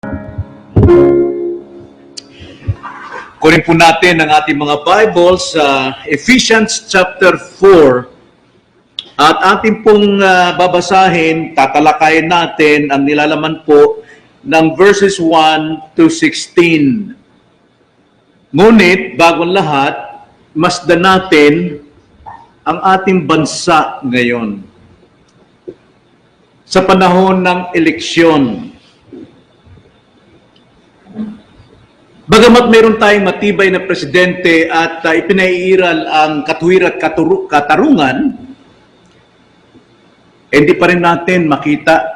Kunin po natin ang ating mga Bibles sa Ephesians chapter 4 at ating pong babasahin, tatalakayin natin ang nilalaman po ng verses 1 to 16. Ngunit, bagong lahat, masdan natin ang ating bansa ngayon. Sa panahon ng eleksyon, bagamat mayroon tayong matibay na presidente at ipinaiiral ang katuwir at katarungan, hindi pa rin natin makita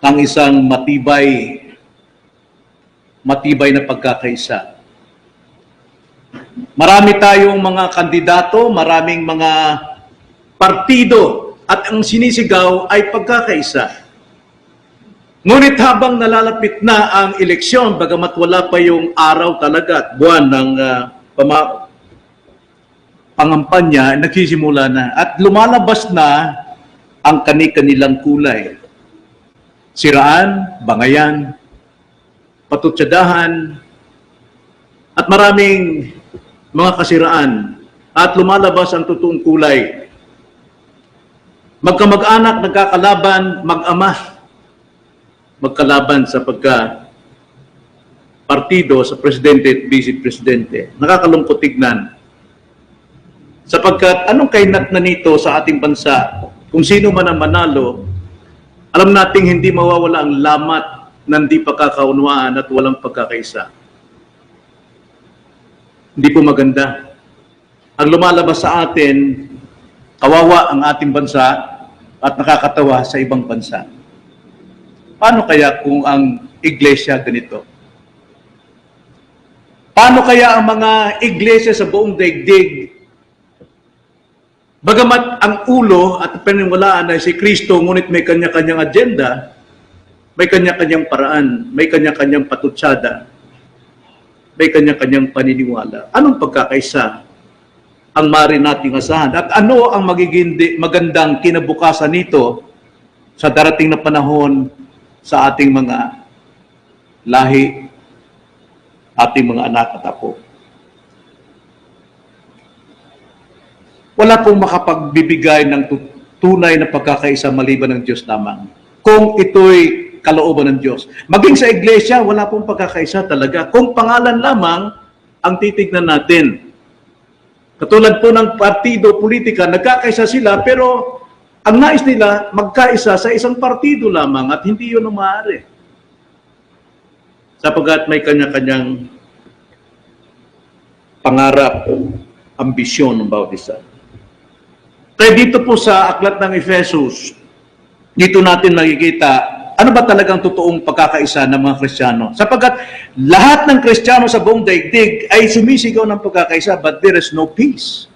ang isang matibay na pagkakaisa. Marami tayong mga kandidato, maraming mga partido, at ang sinisigaw ay pagkakaisa. Ngunit habang nalalapit na ang eleksyon, bagamat wala pa yung araw talaga at buwan ng pangampanya, nagsisimula na at lumalabas na ang kani-kanilang kulay. Siraan, bangayan, patutsadahan, at maraming mga kasiraan at lumalabas ang totoong kulay. Magkamag-anak, nagkakalaban, mag-ama, magkalaban sa partido sa presidente at vice-presidente. Nakakalungkot tignan. Sapagkat anong kainat na nito sa ating bansa? Kung sino man ang manalo, alam nating hindi mawawala ang lamat na hindi pagkakaunawaan at walang pagkakaisa. Hindi po maganda. Ang lumalabas sa atin, kawawa ang ating bansa at nakakatawa sa ibang bansa. Paano kaya kung ang iglesia ganito? Paano kaya ang mga iglesia sa buong daigdig? Bagamat ang ulo at paniniwalaan ay si Kristo, ngunit may kanya-kanyang agenda, may kanya-kanyang paraan, may kanya-kanyang patutsada, may kanya-kanyang paniniwala. Anong pagkakaisa ang maaari nating asahan? At ano ang magiging magandang kinabukasan nito sa darating na panahon sa ating mga lahi, ating mga anak at apo? Wala pong makapagbibigay ng tunay na pagkakaisa maliban ng Diyos lamang. Kung ito'y kalooban ng Diyos. Maging sa iglesia, wala pong pagkakaisa talaga. Kung pangalan lamang ang titignan natin. Katulad po ng partido, politika, nagkakaisa sila, pero ang nais nila magkaisa sa isang partido lamang at hindi yun ang maaari. Sapagkat may kanya-kanyang pangarap, ambisyon ng bawat isa. Kaya dito po sa aklat ng Efesos, dito natin makikita ano ba talagang totoong pagkakaisa ng mga Kristiyano. Sapagkat lahat ng Kristiyano sa buong daigdig ay sumisigaw ng pagkakaisa, but there is no peace.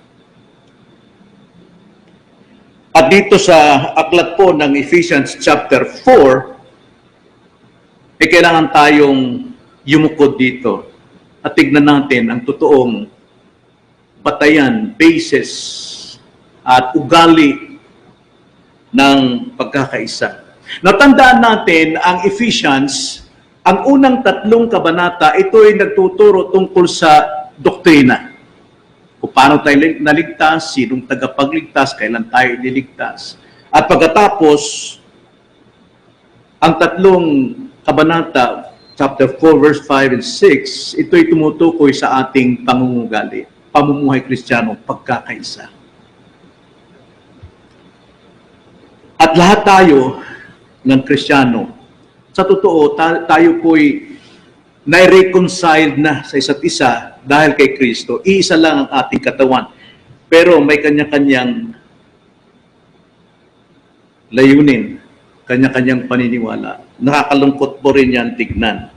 At dito sa aklat po ng Ephesians chapter 4, kailangan tayong yumukod dito at tignan natin ang totoong batayan, basis, at ugali ng pagkakaisa. Natandaan natin ang Ephesians, ang unang 3 kabanata, ito ay nagtuturo tungkol sa doktrina. Kung paano tayo naligtas, sinong tagapagligtas, kailan tayo niligtas. At pagkatapos, ang 3 kabanata, chapter 4, verse 5 and 6, ito ay tumutukoy sa ating pangungugali, pamumuhay Kristiyano, pagkakaisa. At lahat tayo ng Kristiyano, sa totoo, tayo po'y na-reconciled na sa isa't isa dahil kay Kristo. Iisa lang ang ating katawan. Pero may kanya-kanyang layunin, kanya-kanyang paniniwala. Nakakalungkot po rin yan tignan.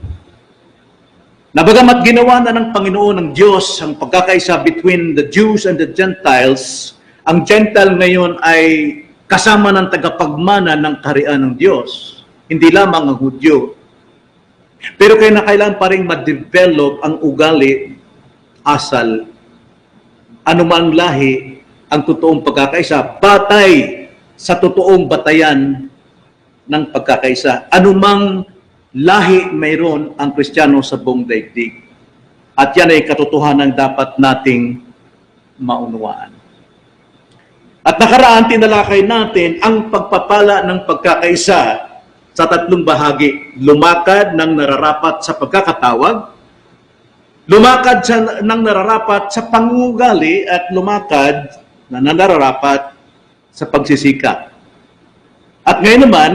Nabagamat ginawa na ng Panginoon ng Diyos ang pagkakaisa between the Jews and the Gentiles, ang Gentile ngayon ay kasama ng tagapagmana ng kaharian ng Diyos. Hindi lamang ang Hudyo. Pero kailangan pa rin ma-develop ang ugali, asal, anumang lahi, ang totoong pagkakaisa, batay sa totoong batayan ng pagkakaisa. Anumang lahi mayroon ang Kristiyano sa buong daigdig. At yan ay katotohanan dapat nating maunawaan. At nakaraan, tinalakay natin ang pagpapala ng pagkakaisa sa tatlong bahagi. Lumakad ng nararapat sa pagkakatawag, lumakad ng nararapat sa pangugali, at lumakad na nararapat sa pagsisikap. At ngayon naman,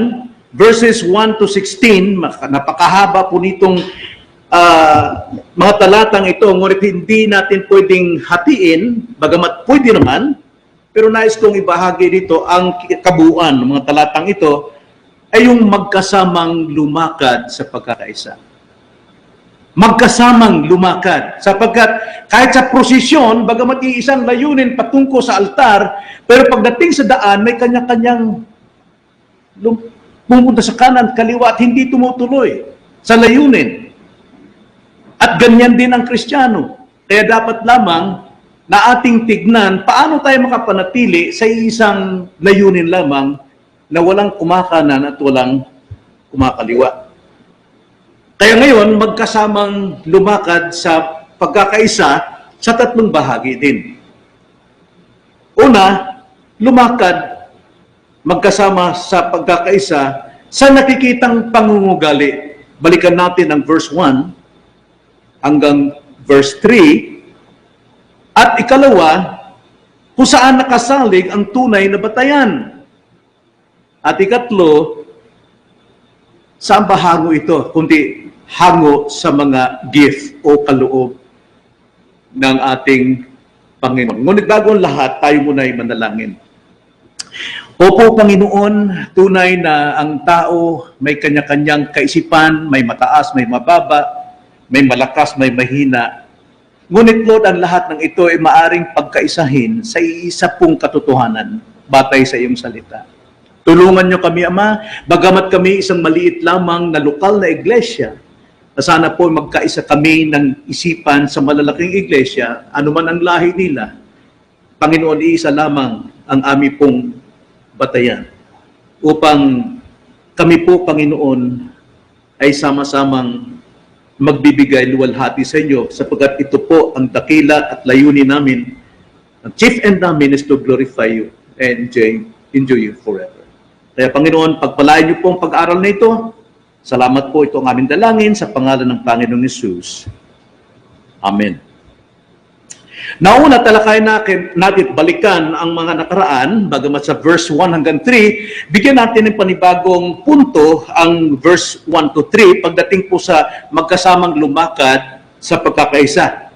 verses 1 to 16, napakahaba po nitong mga talatang ito, ngunit hindi natin pwedeng hatiin, bagamat pwede naman, pero nais kong ibahagi dito ang kabuuan ng mga talatang ito ay yung magkasamang lumakad sa pagkakaisa. Magkasamang lumakad. Sapagkat kahit sa prosesyon, bagamat iisang layunin patungko sa altar, pero pagdating sa daan, may kanya-kanyang pumunta sa kanan, kaliwa, at hindi tumutuloy sa layunin. At ganyan din ang Kristiyano. Kaya dapat lamang na ating tignan paano tayo makapanatili sa isang layunin lamang na walang kumakanan at walang kumakaliwa. Kaya ngayon, magkasamang lumakad sa pagkakaisa sa tatlong bahagi din. Una, lumakad magkasama sa pagkakaisa sa nakikitang pangungugali. Balikan natin ang verse 1 hanggang verse 3. At ikalawa, kung saan nakasalig ang tunay na batayan. At ikatlo, saan ba hango ito? Kundi hango sa mga gift o kaloob ng ating Panginoon. Ngunit bago ang lahat, tayo muna ay manalangin. Opo, Panginoon, tunay na ang tao may kanya-kanyang kaisipan, may mataas, may mababa, may malakas, may mahina. Ngunit, Lord, ang lahat ng ito ay maaring pagkaisahin sa isa pong katotohanan batay sa iyong salita. Tulungan niyo kami, Ama, bagamat kami isang maliit lamang na lokal na iglesia, na sana po magkaisa kami ng isipan sa malalaking iglesia, anuman ang lahi nila. Panginoon, iisa lamang ang aming pong batayan upang kami po, Panginoon, ay sama-samang magbibigay luwalhati sa inyo sapagkat ito po ang dakila at layunin namin. Ang chief end namin is to glorify you and enjoy you forever. Kaya Panginoon, pagpalain niyo po ang pag-aaral na ito. Salamat po, ito ang aming dalangin sa pangalan ng Panginoong Hesus. Amen. Nauna talakay natin balikan ang mga nakaraan, bagamat sa verse 1 hanggang 3, bigyan natin ng panibagong punto ang verse 1 to 3 pagdating po sa magkasamang lumakad sa pagkakaisa.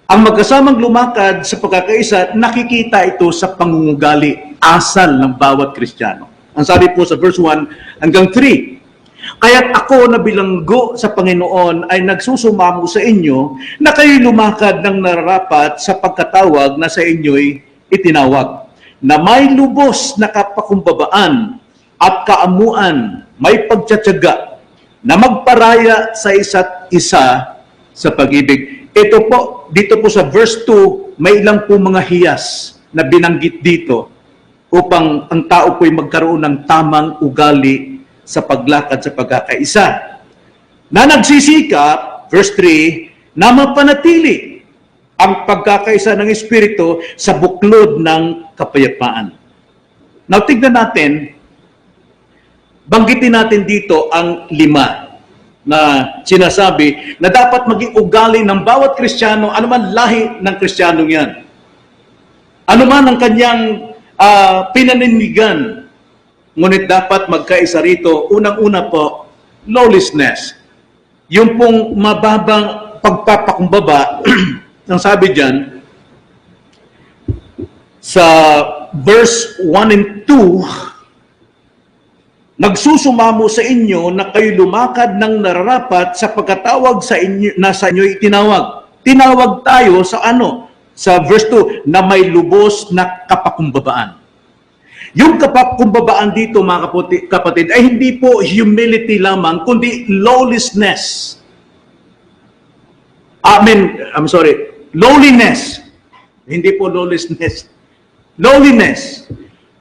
Ang magkasamang lumakad sa pagkakaisa, nakikita ito sa pangungugali, asal ng bawat Kristiyano. Ang sabi po sa verse 1 hanggang 3, kaya't ako na bilanggo sa Panginoon ay nagsusumamo sa inyo na kayo lumakad ng nararapat sa pagkatawag na sa inyo'y itinawag, na may lubos na kapakumbabaan at kaamuan, may pagtsatsaga, na magparaya sa isa't isa sa pag-ibig. Ito po, dito po sa verse 2, may ilang po mga hiyas na binanggit dito upang ang tao po'y magkaroon ng tamang ugali sa paglakad sa pagkakaisa. Na nagsisikap, verse 3, na mapanatili ang pagkakaisa ng Espiritu sa buklod ng kapayapaan. Now, tignan natin, banggitin natin dito ang 5 na sinasabi na dapat maging ugali ng bawat Kristiyano, anuman lahi ng Kristiyanong yan. Anuman ang kanyang pinaninigan, ngunit dapat magkaisa rito. Unang-una po, lawlessness. Yung pong mababang pagpapakumbaba, ang sabi dyan, sa verse 1 and 2, nagsusumamo sa inyo na kayo lumakad ng nararapat sa pagkatawag sa inyo, na sa inyo itinawag. Tinawag tayo sa ano? Sa verse 2, na may lubos na kapakumbabaan. Yung kapakumbabaan dito, mga kapatid, ay hindi po humility lamang, kundi lawlessness. Lowliness. Hindi po lawlessness. Lowliness.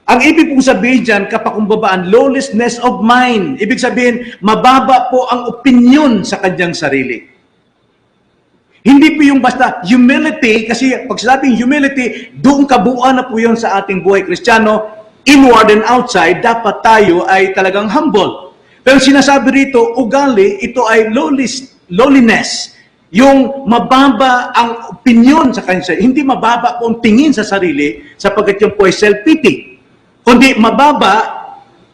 Ang ibig pong sabihin dyan, kapakumbabaan, lawlessness of mind. Ibig sabihin, mababa po ang opinion sa kanyang sarili. Hindi po yung basta humility, kasi pag sinabing humility, doon kabuuan na po yun sa ating buhay Kristiyano, inward and outside, dapat tayo ay talagang humble. Pero sinasabi rito, ugali, ito ay lowliness. Yung mababa ang opinion sa kanya. Hindi mababa po ang tingin sa sarili, sapagkat yun po ay self-pity. Kundi mababa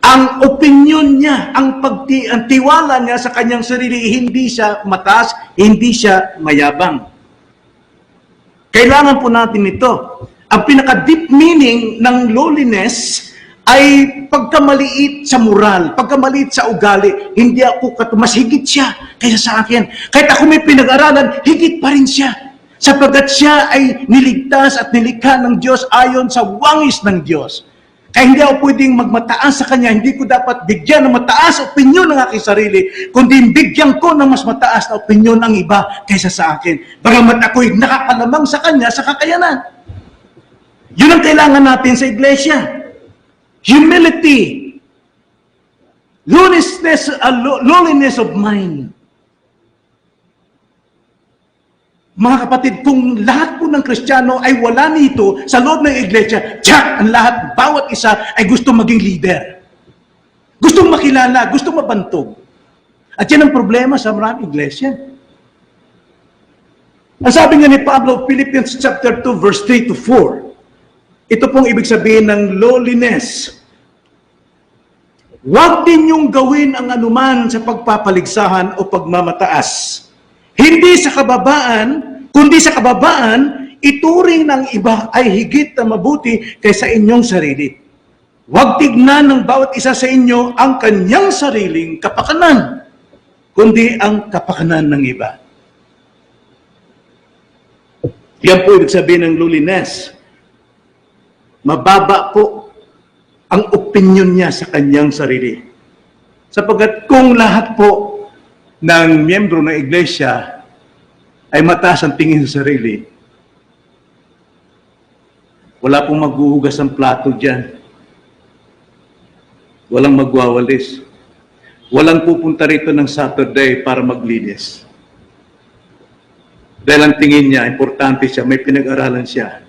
ang opinion niya, ang tiwala niya sa kanyang sarili, hindi siya mataas, hindi siya mayabang. Kailangan po natin ito. Ang pinaka-deep meaning ng lowliness ay pagkamaliit sa moral, pagkamaliit sa ugali. Hindi ako mas higit siya kaysa sa akin. Kahit ako may pinag-aralan, higit pa rin siya. Sapagkat siya ay niligtas at nilikha ng Diyos ayon sa wangis ng Diyos. Kaya hindi ako pwedeng magmataas sa Kanya. Hindi ko dapat bigyan ng mataas opinyon ng aking sarili, kundi bigyan ko ng mas mataas na opinyon ng iba kaysa sa akin. Bagamat ako'y nakakalamang sa Kanya sa kakayanan. Yun ang kailangan natin sa iglesia. Humility. Lowliness of mind. Mga kapatid, kung lahat po ng Kristiyano ay wala nito sa loob ng iglesia, tiyak, ang lahat, bawat isa ay gusto maging leader. Gustong makilala, gustong mabantog. At yan ang problema sa maraming iglesia. Ang sabi nga ni Pablo, Philippians chapter 2, verse 3 to 4, ito pong ibig sabihin ng lowliness. Huwag din yung gawin ang anuman sa pagpapaligsahan o pagmamataas. Hindi sa kababaan, kundi sa kababaan, ituring ng iba ay higit na mabuti kaysa inyong sarili. Huwag tignan ng bawat isa sa inyo ang kanyang sariling kapakanan, kundi ang kapakanan ng iba. Yan po ibig sabihin ng lowliness. Mababa po ang opinion niya sa kanyang sarili. Sapagkat kung lahat po ng miyembro ng iglesia ay mataas ang tingin sa sarili, wala pong maghuhugas ng plato dyan. Walang magwawalis. Walang pupunta rito ng Saturday para maglinis. Dahil ang tingin niya, importante siya, may pinag-aralan siya.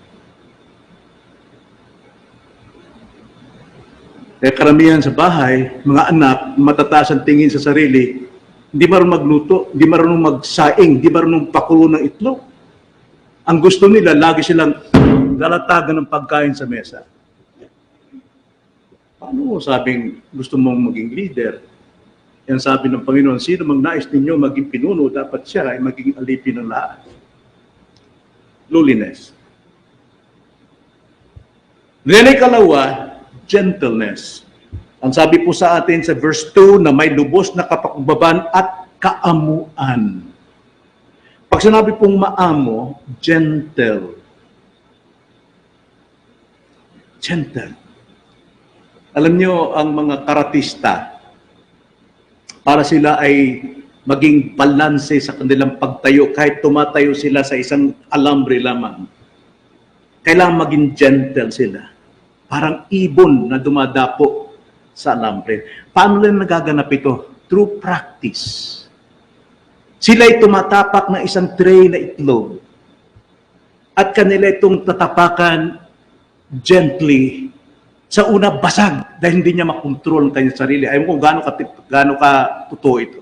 Kaya karamihan sa bahay, mga anak, matataas ang tingin sa sarili, hindi marunong magluto, hindi marunong magsaing, hindi marunong pakulo ng itlog. Ang gusto nila, lagi silang lalatagan ng pagkain sa mesa. Paano sabing gusto mong maging leader? Yan sabi ng Panginoon, sino mang nais ninyo maging pinuno, dapat siya ay maging alipin ng lahat. Lowliness. Then ikalawa, gentleness. Ang sabi po sa atin sa verse 2 na may lubos na kapakbaban at kaamuan. Pag sinabi pong maamo, gentle. Gentle. Alam nyo, ang mga karatista, para sila ay maging balanse sa kanilang pagtayo, kahit tumatayo sila sa isang alambre lamang, kailangan maging gentle sila. Parang ibon na dumadapo sa alambre. Paano lang nagaganap ito? Through practice. Sila'y tumatapak ng isang tray na itlog. At kanila itong tatapakan gently. Sa una, basag dahil hindi niya makontrol ang kanyang sarili. Ayaw ko gaano ka totoo ito.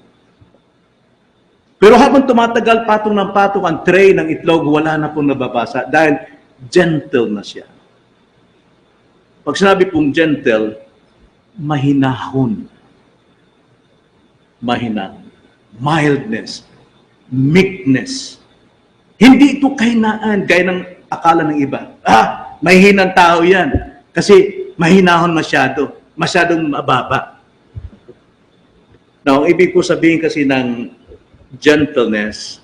Pero habang tumatagal patong ng patong ang tray ng itlog, wala na pong nababasa dahil gentle na siya. Pag sinabi pong gentle, mahinahon. Mahinahon. Mildness. Meekness. Hindi ito kahinaan, gaya ng akala ng iba. Mahihinang tao yan. Kasi mahinahon masyado. Masyadong mababa. Now, ang ibig ko sabihin kasi ng gentleness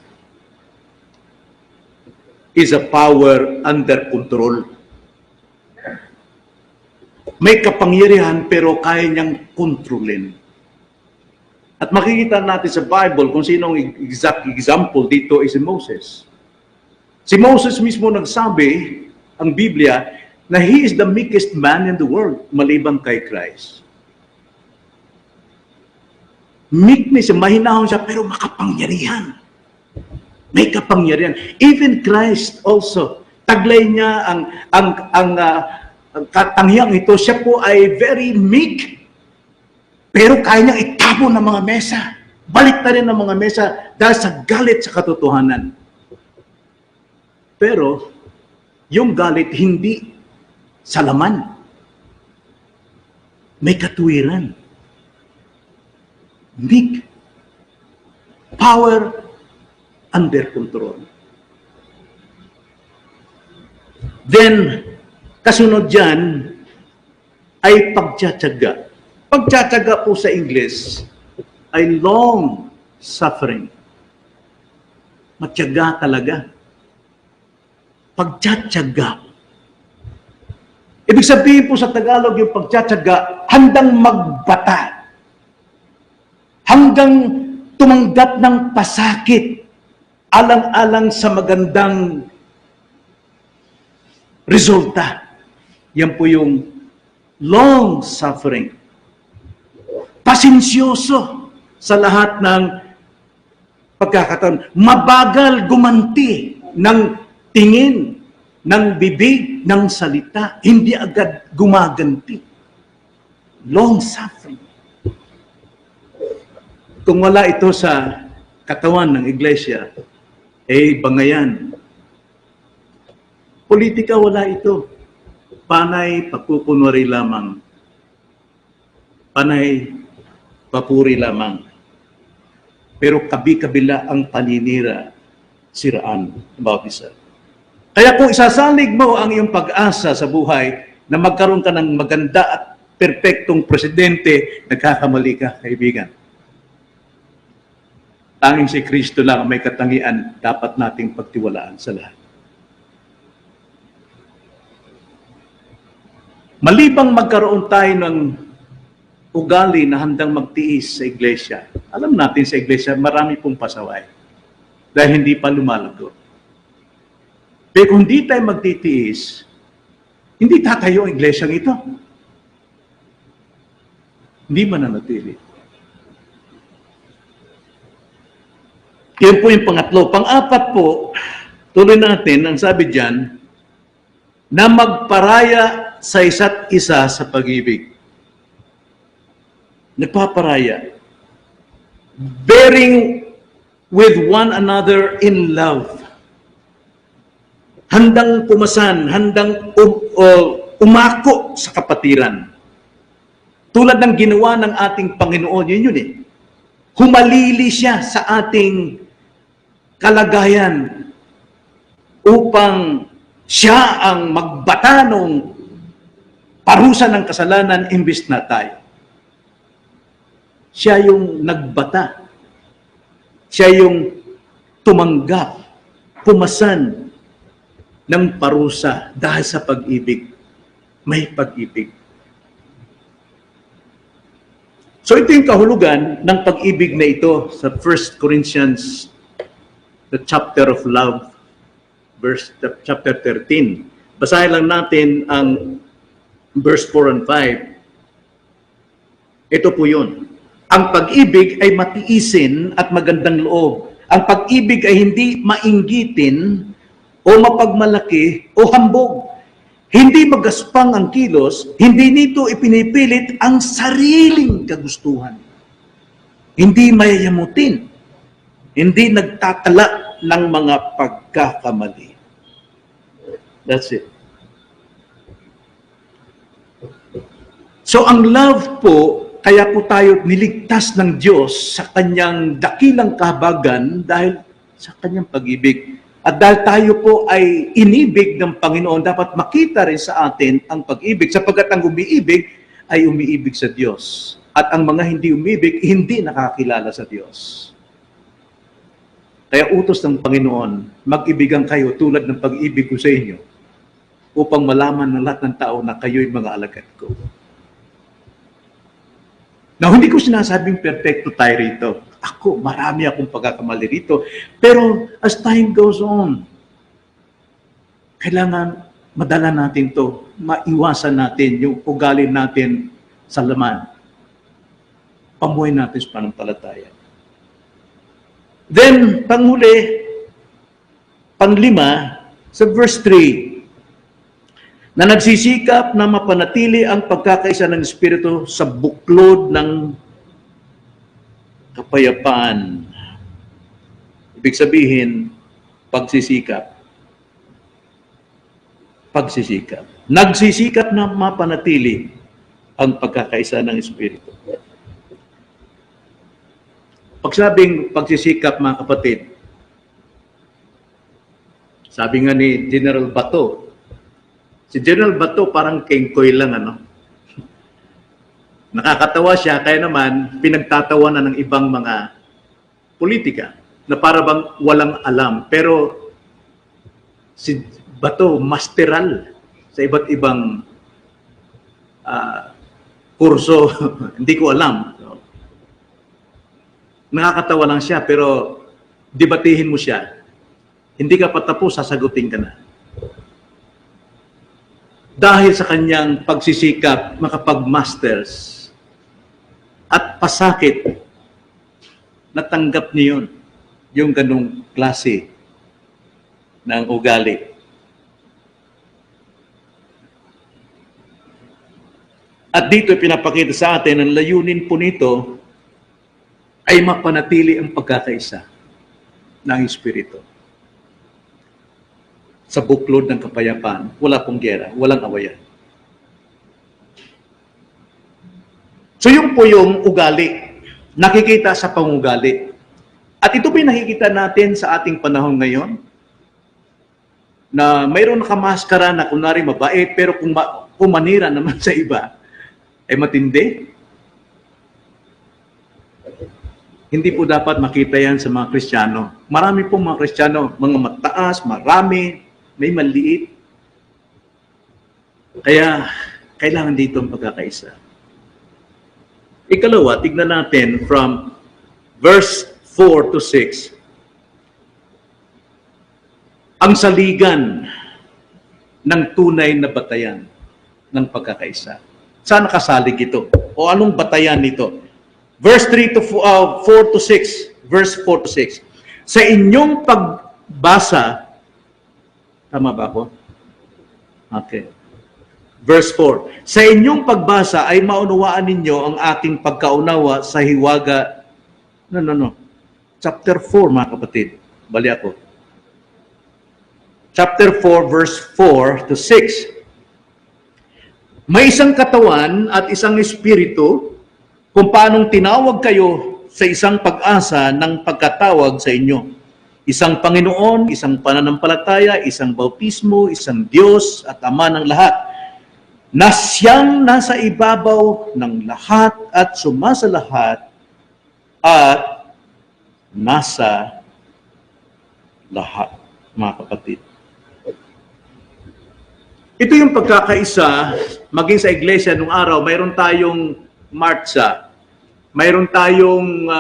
is a power under control. May kapangyarihan pero kaya niyang kontrolin. At makikita natin sa Bible kung sinong exact example dito is si Moses. Si Moses mismo nagsabi, ang Biblia, na He is the meekest man in the world, maliban kay Christ. Meekness, mahinahon siya, pero makapangyarihan. May kapangyarihan. Even Christ also, taglay niya ang katangiang ito, siya po ay very meek, pero kaya niyang itapon ng mga mesa. Balik na rin ng mga mesa dahil sa galit sa katotohanan. Pero, yung galit hindi sa laman. May katuwiran. Meek. Power under control. Then, kasunod dyan ay pagtsatsaga. Pagtsatsaga po sa English ay long suffering. Matyaga talaga. Pagtsatsaga. Ibig sabihin po sa Tagalog yung pagtsatsaga, handang magbata. Hanggang tumanggap ng pasakit alang-alang sa magandang resulta. Yan po yung long suffering. Pasensyoso sa lahat ng pagkakataon. Mabagal gumanti ng tingin, ng bibig, ng salita. Hindi agad gumaganti. Long suffering. Kung wala ito sa katawan ng iglesia, bangayan. Politika, wala ito. Panay pagkukunwari lamang. Panay papuri lamang. Pero kabi-kabila ang paninira, siraan, bawat isa. Kaya kung isasalig mo ang iyong pag-asa sa buhay na magkaroon ka ng maganda at perpektong presidente, nagkakamali ka, kaibigan. Tanging si Kristo lang ang may katangian dapat nating pagtiwalaan sa lahat. Malibang magkaroon tayo ng ugali na handang magtiis sa iglesia. Alam natin sa iglesia, marami pong pasaway. Dahil hindi pa lumalago. Pero kung hindi tayo magtitiis, hindi tatayo ang iglesyang ito. Hindi mananatili. Yan po yung pangatlo. Pang-apat po, tuloy natin, ang sabi diyan, na magparaya sa isa't isa sa pag-ibig. Nagpaparaya. Bearing with one another in love. Handang pumasan, handang umako sa kapatiran. Tulad ng ginawa ng ating Panginoon, yun eh. Humalili siya sa ating kalagayan upang siya ang magbata ng parusa ng kasalanan imbis na tayo. Siya yung nagbata. Siya yung tumanggap, pumasan ng parusa dahil sa pag-ibig. May pag-ibig. So ito yung kahulugan ng pag-ibig na ito sa 1 Corinthians, the chapter of love, chapter 13. Basahin lang natin ang verse 4 and 5. Ito po yun. Ang pag-ibig ay matiisin at magandang loob. Ang pag-ibig ay hindi mainggitin o mapagmalaki o hambog. Hindi magaspang ang kilos, hindi nito ipinipilit ang sariling kagustuhan. Hindi mayayamutin. Hindi nagtatala ng mga pagkakamali. That's it. So ang love po, kaya po tayo niligtas ng Diyos sa kanyang dakilang kahabagan dahil sa kanyang pag-ibig. At dahil tayo po ay inibig ng Panginoon, dapat makita rin sa atin ang pag-ibig. Sapagkat ang umiibig ay umiibig sa Diyos. At ang mga hindi umibig, hindi nakakilala sa Diyos. Kaya utos ng Panginoon, mag-ibigan kayo tulad ng pag-ibig ko sa inyo upang malaman ng lahat ng tao na kayo'y mga alagad ko. Now, hindi ko sinasabing perfecto tayo rito. Ako, marami akong pagkakamali rito. Pero as time goes on, kailangan madala natin to, maiwasan natin yung ugali natin sa laman. Pamuhay natin sa pananampalataya. Then, panghuli, panglima, sa verse 3, na nagsisikap na mapanatili ang pagkakaisa ng Espiritu sa buklod ng kapayapaan. Ibig sabihin, pagsisikap. Pagsisikap. Nagsisikap na mapanatili ang pagkakaisa ng Espiritu. Pag sabing pagsisikap, mga kapatid, sabi nga ni General Bato, si General Bato parang kengkoy lang, ano? Nakakatawa siya, kaya naman pinagtatawanan ng ibang mga politika na para bang walang alam. Pero si Bato, masteral sa iba't ibang kurso, hindi ko alam. Nakakatawa lang siya, pero debatihin mo siya. Hindi ka patapos, sasagutin ka na. Dahil sa kanyang pagsisikap, makapag-masters at pasakit, natanggap niya yun, yung ganung klase ng ugali. At dito pinapakita sa atin, ang layunin po nito ay mapanatili ang pagkakaisa ng Espiritu. Sa buklod ng kapayapaan, wala pong gera, walang awayan. So yun po yung ugali, nakikita sa pangugali. At ito po yung nakikita natin sa ating panahon ngayon, na mayroon nakamaskara na kunwari mabait, pero kung manira naman sa iba, ay matindi. Hindi po dapat makita yan sa mga Kristiyano. Marami pong mga Kristiyano, mga mataas, marami, may maliit. Kaya, kailangan dito ang pagkakaisa. Ikalawa, tignan natin from verse 4 to 6. Ang saligan ng tunay na batayan ng pagkakaisa. Saan nakasalig ito? O anong batayan nito? Verse 4 to 6. Verse 4 to 6. Sa inyong pagbasa, tama ba ako? Okay. Verse 4. Sa inyong pagbasa ay maunawaan ninyo ang aking pagkaunawa sa hiwaga. No. Chapter 4, mga kapatid. Bali ako. Chapter 4, verse 4 to 6. May isang katawan at isang espiritu kung paanong tinawag kayo sa isang pag-asa ng pagkatawag sa inyo. Isang Panginoon, isang pananampalataya, isang bautismo, isang Diyos at Ama ng lahat, na siyang nasa ibabaw ng lahat at sumasalahat at nasa lahat, mga kapatid. Ito yung pagkakaisa, maging sa iglesia nung araw, mayroon tayong marcha, mayroon tayong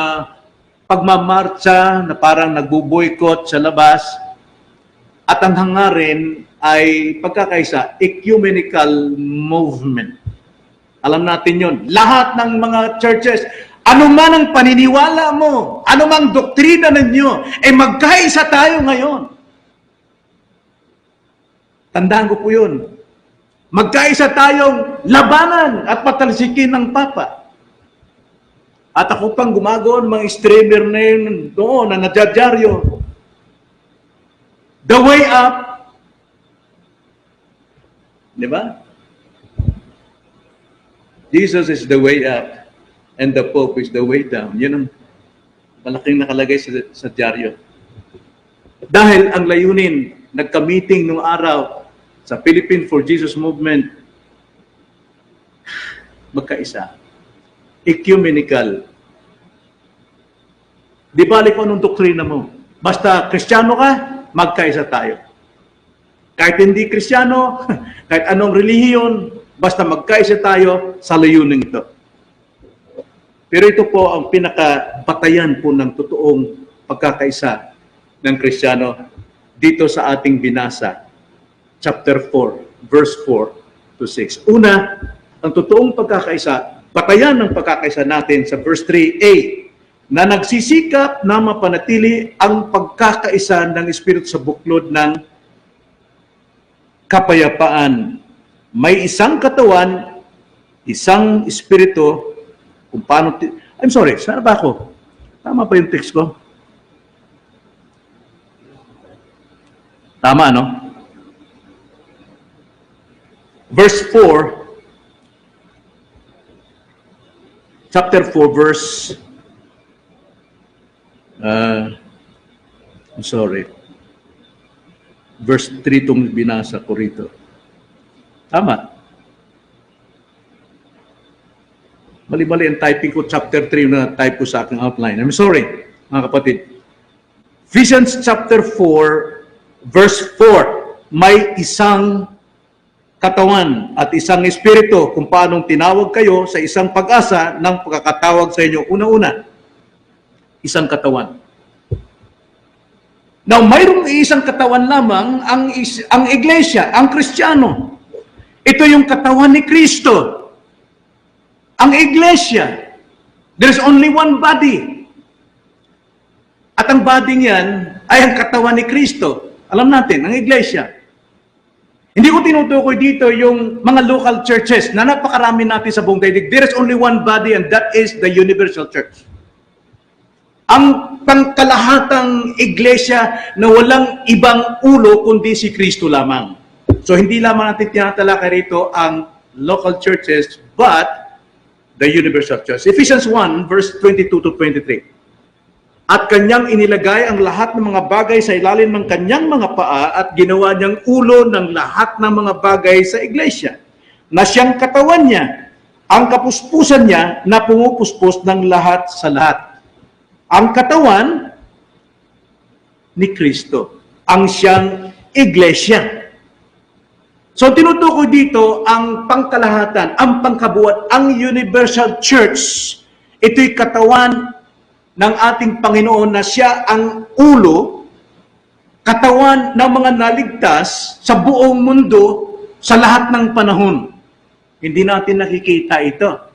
pagmamarcha na parang nagbo-boycott sa labas, at ang hangarin ay pagkakaisa, ecumenical movement. Alam natin yon. Lahat ng mga churches, anuman ang paniniwala mo, anumang doktrina ninyo, eh magkaisa tayo ngayon. Tandaan ko po yun. Magkaisa tayong labanan at patalsikin ng Papa. At ako pang gumagawa ng mga streamer na yun doon na nadyadyaryo. The way up. Di ba? Jesus is the way up and the Pope is the way down. Yun ang malaking nakalagay sa dyaryo. Dahil ang layunin, nagka-meeting nung araw sa Philippine for Jesus Movement, magkaisa. Ecumenical. Di balik kung anong doktrina mo. Basta Kristiyano ka, magkaisa tayo. Kahit hindi Kristiyano, kahit anong relihiyon, basta magkaisa tayo sa layunin ito. Pero ito po ang pinakabatayan po ng totoong pagkakaisa ng Kristiyano dito sa ating binasa chapter 4, verse 4 to 6. Una, ang totoong pagkakaisa, batayan ng pagkakaisa natin sa verse 3a, na nagsisikap na mapanatili ang pagkakaisa ng Espiritu sa buklod ng kapayapaan. May isang katawan, isang Espiritu, kung paano... I'm sorry, saan ba ako? Tama ba yung text ko? Tama, no? Verse 4, chapter 4, verse... I'm sorry. Verse 3 itong binasa ko rito. Tama. Mali-mali ang typing ko, chapter 3 na type ko sa aking outline. I'm sorry, mga kapatid. Ephesians chapter 4, verse 4, may isang katawan at isang espiritu kung paanong tinawag kayo sa isang pag-asa ng pagkakatawag sa inyo. Una-una, isang katawan. Now, mayroong isang katawan lamang ang iglesia, ang Kristiyano. Ito yung katawan ni Kristo. Ang iglesia, there's only one body. At ang body niyan ay ang katawan ni Kristo. Alam natin, ang iglesia. Hindi ko tinutukoy dito yung mga local churches na napakarami natin sa buong daigdig. There is only one body and that is the universal church. Ang pangkalahatang iglesia na walang ibang ulo kundi si Kristo lamang. So hindi lamang natin tinatalakay rito ang local churches but the universal church. Ephesians 1 verse 22 to 23. At kanyang inilagay ang lahat ng mga bagay sa ilalim ng kanyang mga paa at ginawa niyang ulo ng lahat ng mga bagay sa iglesia, na siyang katawan niya, ang kapuspusan niya na pumupuspos ng lahat sa lahat. Ang katawan ni Kristo, ang siyang iglesia. So tinutukoy dito ang pangkalahatan, ang pangkabuuan, ang universal church. Ito'y katawan ng ating Panginoon na siya ang ulo, katawan ng mga naligtas sa buong mundo sa lahat ng panahon. Hindi natin nakikita ito.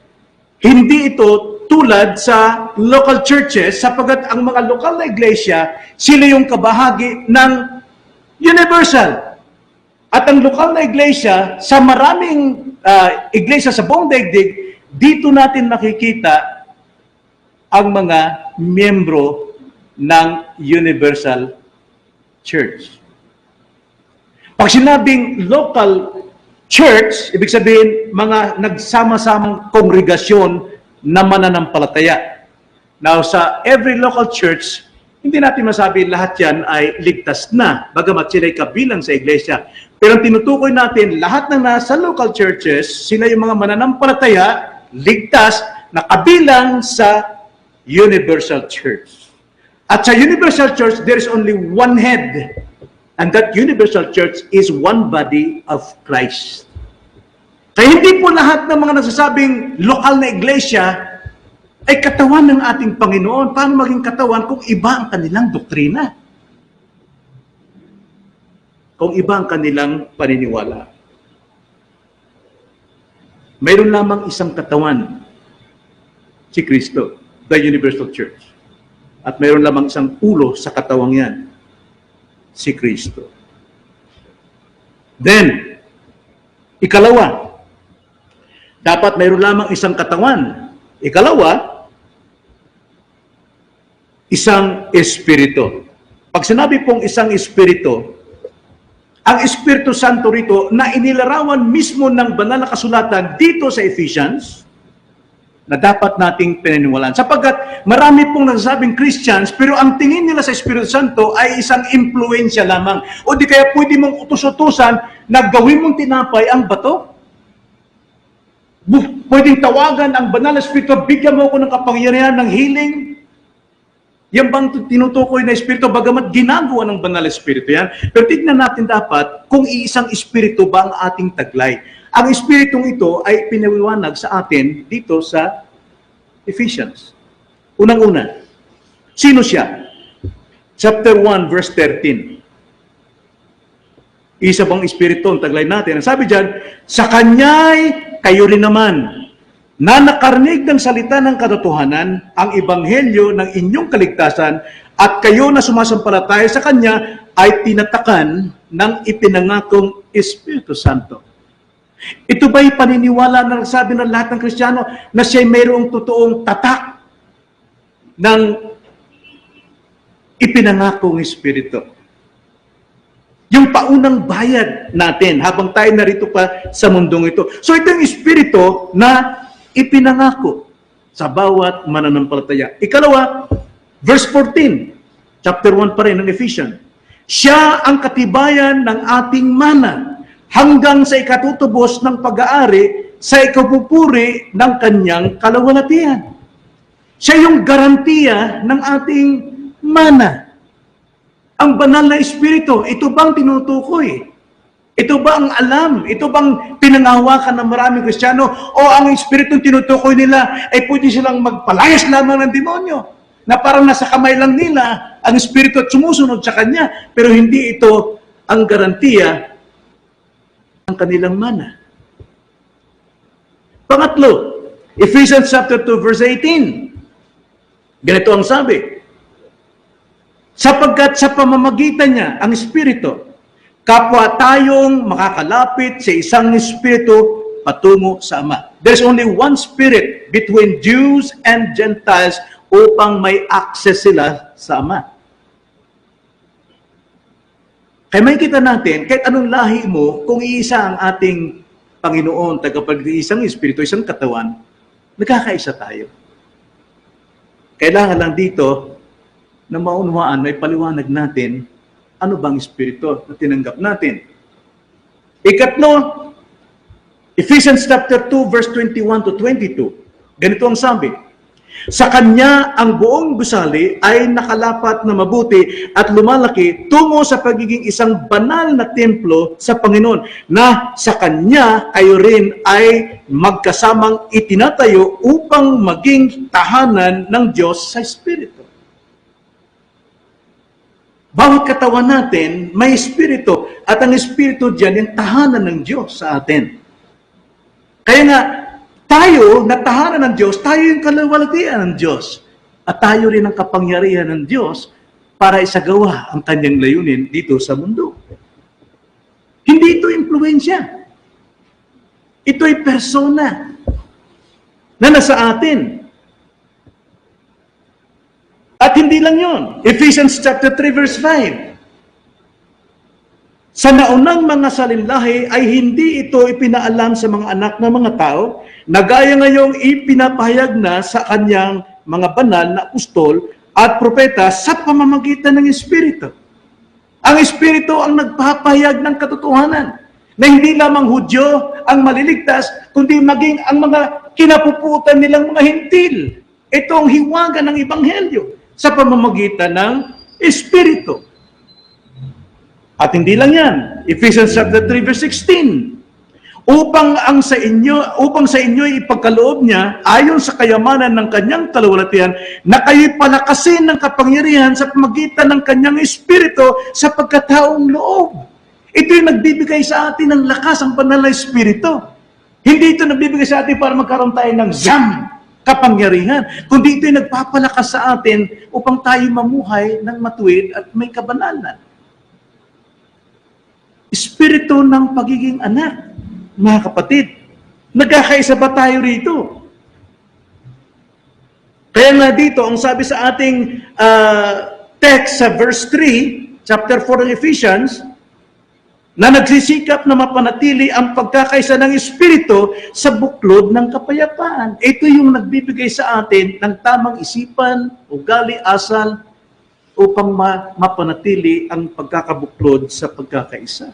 Hindi ito tulad sa local churches sapagkat ang mga lokal na iglesia, sila yung kabahagi ng universal. At ang lokal na iglesia, sa maraming iglesia sa buong daigdig, dito natin makikita ang mga miyembro ng universal church. Pag sinabing local church, ibig sabihin mga nagsama-samang kongregasyon na mananampalataya. Now, sa every local church, hindi natin masabi lahat yan ay ligtas na, bagamat sila'y kabilang sa iglesia. Pero ang tinutukoy natin, lahat ng nasa local churches, sila yung mga mananampalataya, ligtas, na kabilang sa universal church. At sa universal church, there is only one head. And that universal church is one body of Christ. Kaya hindi po lahat ng mga nagsasabing lokal na iglesia ay katawan ng ating Panginoon. Paano maging katawan kung iba ang kanilang doktrina? Kung iba ang kanilang paniniwala. Mayroon lamang isang katawan, si Kristo, the universal church. At mayroon lamang isang ulo sa katawang yan, si Kristo. Then, ikalawa, dapat mayroon lamang isang katawan. Ikalawa, isang espiritu. Pag sinabi pong isang espiritu, ang Espiritu Santo rito na inilarawan mismo ng banal na kasulatan dito sa Ephesians, na dapat nating pinaniwalaan. Sapagkat marami pong nagsasabing Christians, pero ang tingin nila sa Espiritu Santo ay isang impluensya lamang. O di kaya pwede mong utos-utusan na gawin mong tinapay ang bato? Pwedeng tawagan ang banal na Espiritu, bigyan mo ako ng kapangyarihan ng healing. Yan bang tinutukoy na Espiritu, bagamat ginagawa ng banal na Espiritu yan? Pero tignan natin dapat kung iisang Espiritu ba ang ating taglay. Ang Espiritong ito ay pinawiwanag sa atin dito sa Ephesians. Unang-una, sino siya? Chapter 1, verse 13. Isa bang Espiritu ang taglay natin? Ang sabi dyan, sa Kanya'y kayo rin naman, na nakarnig ng salita ng katotohanan, ang ebanghelyo ng inyong kaligtasan, at kayo na sumasampalataya sa Kanya ay tinatakan ng ipinangakong Espiritu Santo. Ito ba'y paniniwala na nagsabi ng lahat ng Kristiyano na siya'y mayroong totoong tatak ng ipinangakong Espiritu? Yung paunang bayad natin habang tayo narito pa sa mundong ito. So ito yung Espiritu na ipinangako sa bawat mananampalataya. Ikalawa, verse 14, chapter 1 pa rin ng Ephesians. Siya ang katibayan ng ating mana hanggang sa ikatutubos ng pag-aari sa ikapupuri ng kanyang kalawalatian. Siya yung garantiya ng ating mana. Ang banal na Espiritu, ito bang tinutukoy? Ito ba ang alam? Ito bang pinangahawakan ng maraming Kristiyano? O ang Espiritu tinutukoy nila ay pwede silang magpalayas lamang ng demonyo? Na parang nasa kamay lang nila ang Espiritu at sumusunod sa Kanya. Pero hindi ito ang garantiya ng kanilang mana. Pangatlo, Ephesians chapter 2 verse 18. Ganito ang sabi. Sapagkat sa pamamagitan niya, ang Espiritu, kapwa tayong makakalapit sa isang Espiritu patungo sa Ama. There's only one Spirit between Jews and Gentiles upang may access sila sa Ama. Kaya may kita natin, kahit anong lahi mo, kung iisa ang ating Panginoon, isang Espiritu, isang katawan, nagkakaisa tayo. Kailangan lang dito na maunawaan, may paliwanag natin ano bang Espiritu na tinanggap natin. Ikatlo, Ephesians chapter 2 verse 21 to 22. Ganito ang sabi. Sa Kanya ang buong gusali ay nakalapat na mabuti at lumalaki tungo sa pagiging isang banal na templo sa Panginoon, na sa Kanya kayo rin ay magkasamang itinatayo upang maging tahanan ng Diyos sa Espiritu. Bawat katawan natin may Espiritu, at ang Espiritu diyan yung tahanan ng Diyos sa atin. Kaya nga, tayo na tahanan ng Diyos, tayo yung kalawalatian ng Diyos. At tayo rin ang kapangyarihan ng Diyos para isagawa ang kanyang layunin dito sa mundo. Hindi ito impluensya. Ito'y persona na nasa atin. At hindi lang yun. Ephesians chapter 3 verse 5. Sa naunang mga salinlahi ay hindi ito ipinaalam sa mga anak ng mga tao, na gaya ngayong ipinapahayag na sa kanyang mga banal na apostol at propeta sa pamamagitan ng Espiritu. Ang Espiritu ang nagpapahayag ng katotohanan, na hindi lamang Hudyo ang maliligtas, kundi maging ang mga kinapuputan nilang mga Hentil. Ito ang hiwaga ng Ebanghelyo sa pamamagitan ng Espiritu. At hindi lang yan. Ephesians chapter 3 verse 16. Upang sa inyo ipagkaloob niya ayon sa kayamanan ng kanyang kalawalatian, na kayo'y palakasin ng kapangyarihan sa pamamagitan ng kanyang Espiritu sa pagkataong loob. Ito yung nagbibigay sa atin ng lakas, ang banal na Espiritu. Hindi ito nagbibigay sa atin para magkaroon tayo ng kapangyarihan, kundi ito yung nagpapalakas sa atin upang tayo mamuhay ng matuwid at may kabanalan. Espiritu ng pagiging anak. Mga kapatid, nagkakaisa ba tayo rito? Kaya nga dito, ang sabi sa ating text sa verse 3, chapter 4 ng Ephesians, na nagsisikap na mapanatili ang pagkakaisa ng Espiritu sa buklod ng kapayapaan. Ito yung nagbibigay sa atin ng tamang isipan, ugali, asal, upang mapanatili ang pagkakabuklod sa pagkakaisa.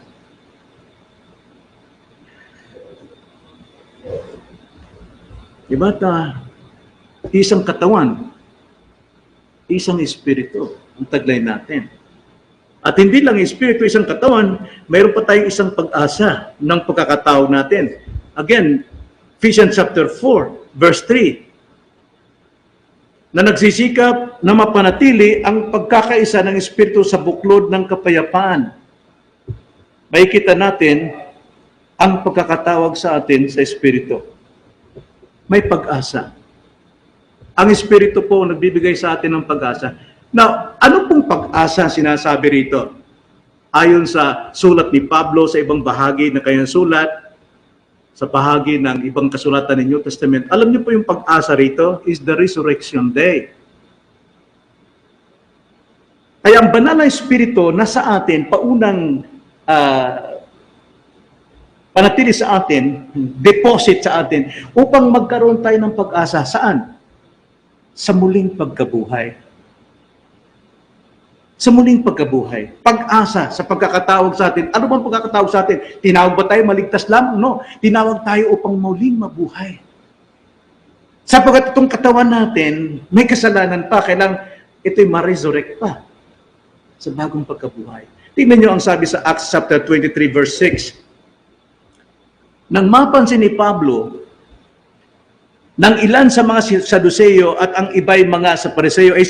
Diba isang katawan, isang Espiritu ang taglay natin. At hindi lang Espiritu, isang katawan, mayroon pa tayong isang pag-asa ng pagkakatao natin. Again, Ephesians chapter 4, verse 3, na nagsisikap na mapanatili ang pagkakaisa ng Espiritu sa buklod ng kapayapaan. makikita natin ang pagkakatawag sa atin sa Espiritu. May pag-asa. Ang Espiritu po nagbibigay sa atin ng pag-asa. Now, ano pong pag-asa sinasabi rito? Ayon sa sulat ni Pablo sa ibang bahagi na kanyang sulat, sa bahagi ng ibang kasulatan ng New Testament, alam niyo po yung pag-asa rito is the resurrection day. Kaya ang banal na Espiritu nasa atin, paunang panatili sa atin, deposit sa atin, upang magkaroon tayo ng pag-asa. Saan? Sa muling pagkabuhay. Sa muling pagkabuhay. Pag-asa sa pagkakatawag sa atin. Ano bang pagkakatawag sa atin? Tinawag ba tayo maligtas lang? No. Tinawag tayo upang muling mabuhay. Sapagkat itong katawan natin, may kasalanan pa. Kailangan ito'y ma-resurrect pa sa bagong pagkabuhay. Tingnan nyo ang sabi sa Acts chapter 23 verse 6. Nang mapansin ni Pablo ng ilan sa mga Saduceo at ang iba'y mga sa Pariseo ay